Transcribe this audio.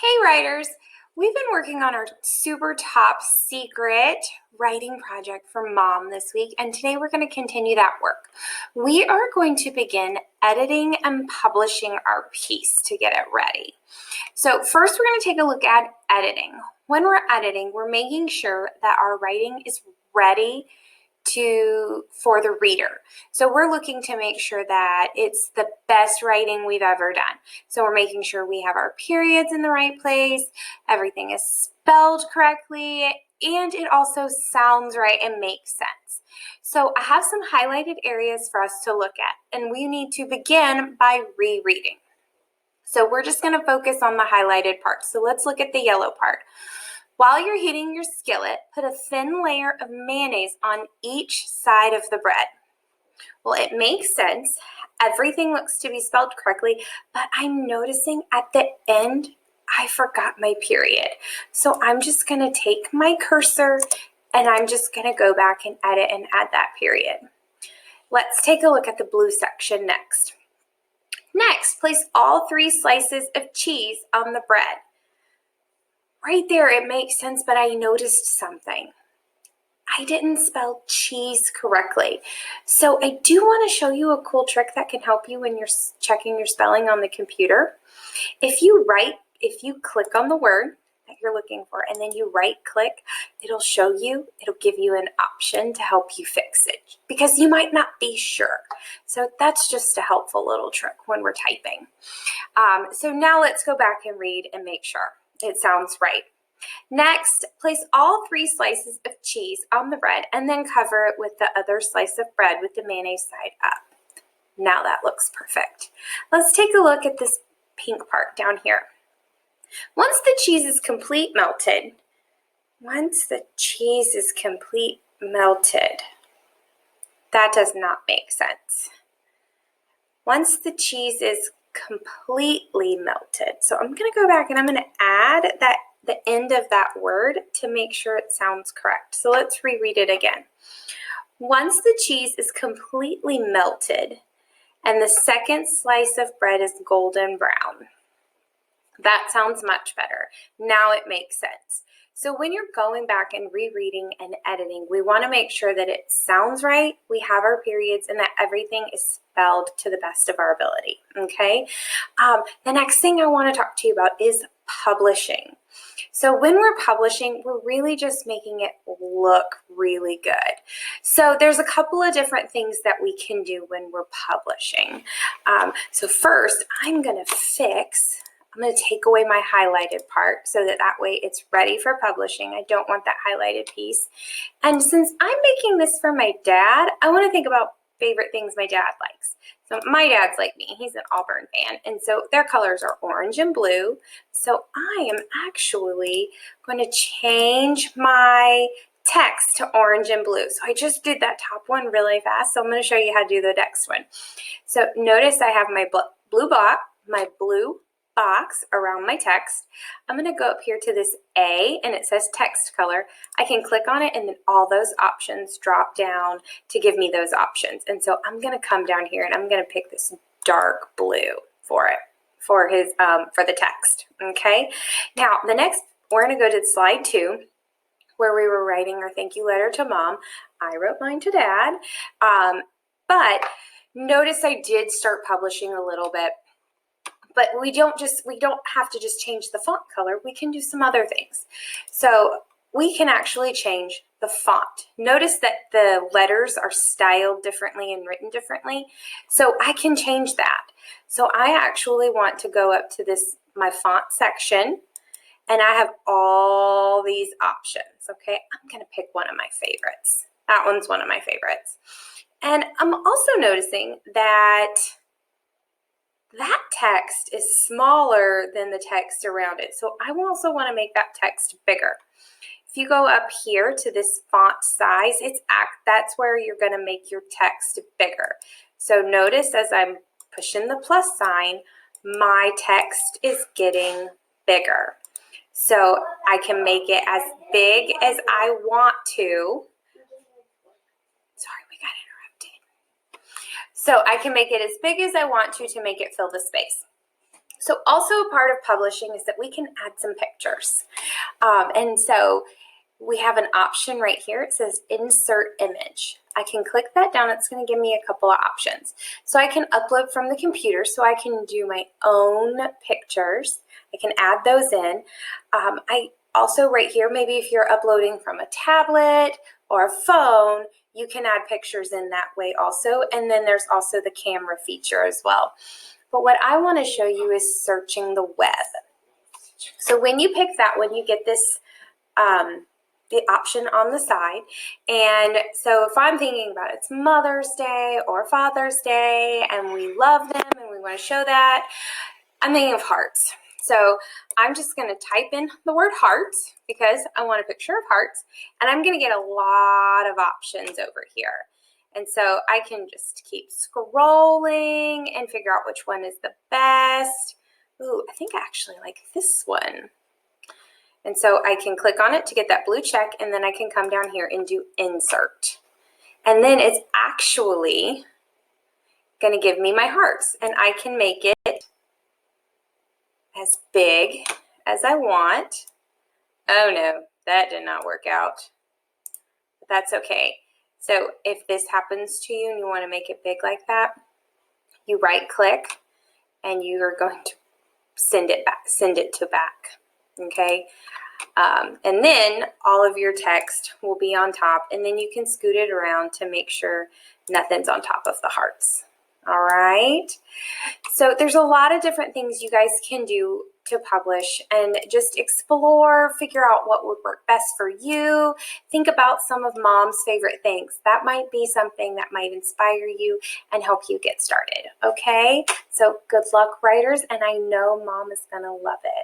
Hey writers, we've been working on our super top secret writing project for Mom this week, and today we're going to continue that work. We are going to begin editing and publishing our piece to get it ready. So first we're going to take a look at editing. When we're editing, we're making sure that our writing is ready for the reader. So we're looking to make sure that it's the best writing we've ever done. So we're making sure we have our periods in the right place, everything is spelled correctly, and it also sounds right and makes sense. So I have some highlighted areas for us to look at, and we need to begin by rereading. So we're just going to focus on the highlighted parts. So let's look at the yellow part. While you're heating your skillet, put a thin layer of mayonnaise on each side of the bread. Well, it makes sense. Everything looks to be spelled correctly, but I'm noticing at the end, I forgot my period. So I'm just going to take my cursor and I'm just going to go back and edit and add that period. Let's take a look at the blue section next. Next, place all 3 slices of cheese on the bread. Right there, it makes sense, but I noticed something. I didn't spell cheese correctly. So I do want to show you a cool trick that can help you when you're checking your spelling on the computer. If you click on the word that you're looking for and then you right click, it'll give you an option to help you fix it because you might not be sure. So that's just a helpful little trick when we're typing. So now let's go back and read and make sure it sounds right. Next, place all 3 slices of cheese on the bread and then cover it with the other slice of bread with the mayonnaise side up. Now that looks perfect. Let's take a look at this pink part down here. Once the cheese is complete melted, that does not make sense. Once the cheese is completely melted. So I'm going to go back and I'm going to add the end of that word to make sure it sounds correct. So let's reread it again. Once the cheese is completely melted and the second slice of bread is golden brown. That sounds much better. Now it makes sense. So when you're going back and rereading and editing, we want to make sure that it sounds right, we have our periods, and that everything is spelled to the best of our ability, okay? The next thing I want to talk to you about is publishing. So when we're publishing, we're really just making it look really good. So there's a couple of different things that we can do when we're publishing. So first, I'm going to take away my highlighted part so that way it's ready for publishing. I don't want that highlighted piece. And since I'm making this for my dad, I want to think about favorite things my dad likes. So my dad's like me, he's an Auburn fan, and so their colors are orange and blue. So I am actually going to change my text to orange and blue. So I just did that top one really fast, so I'm going to show you how to do the next one. So notice I have my blue box around my text. I'm going to go up here to this A and it says text color. I can click on it and then all those options drop down to give me those options. And so I'm going to come down here and I'm going to pick this dark blue for the text. Okay. Now the next, we're going to go to slide 2 where we were writing our thank you letter to Mom. I wrote mine to Dad. But notice I did start publishing a little bit. But we don't have to just change the font color. We can do some other things. So we can actually change the font. Notice that the letters are styled differently and written differently. So I can change that. So I actually want to go up to my font section, and I have all these options. Okay, I'm going to pick one of my favorites. That one's one of my favorites. And I'm also noticing that text is smaller than the text around it. So I also want to make that text bigger. If you go up here to this font size, that's where you're going to make your text bigger. So notice as I'm pushing the plus sign, my text is getting bigger. So I can make it as big as I want to. Sorry, we got interrupted. So I can make it as big as I want to make it fill the space. So also a part of publishing is that we can add some pictures. And so we have an option right here. It says insert image. I can click that down. It's going to give me a couple of options. So I can upload from the computer, so I can do my own pictures. I can add those in. I also right here, maybe if you're uploading from a tablet or a phone, you can add pictures in that way also. And then there's also the camera feature as well. But what I want to show you is searching the web. So when you pick that one, you get this the option on the side. And so if I'm thinking about it's Mother's Day or Father's Day and we love them and we want to show that, I'm thinking of hearts. So I'm just going to type in the word hearts because I want a picture of hearts, and I'm going to get a lot of options over here. And so I can just keep scrolling and figure out which one is the best. Ooh, I think I actually like this one. And so I can click on it to get that blue check, and then I can come down here and do insert. And then it's actually going to give me my hearts, and I can make it as big as I want. Oh no, that did not work out. But that's okay. So if this happens to you and you want to make it big like that, you right click and you are going to send it to back. Okay. And then all of your text will be on top, and then you can scoot it around to make sure nothing's on top of the hearts. All right. So there's a lot of different things you guys can do to publish, and just explore, figure out what would work best for you. Think about some of Mom's favorite things. That might be something that might inspire you and help you get started. Okay. So good luck, writers, and I know Mom is going to love it.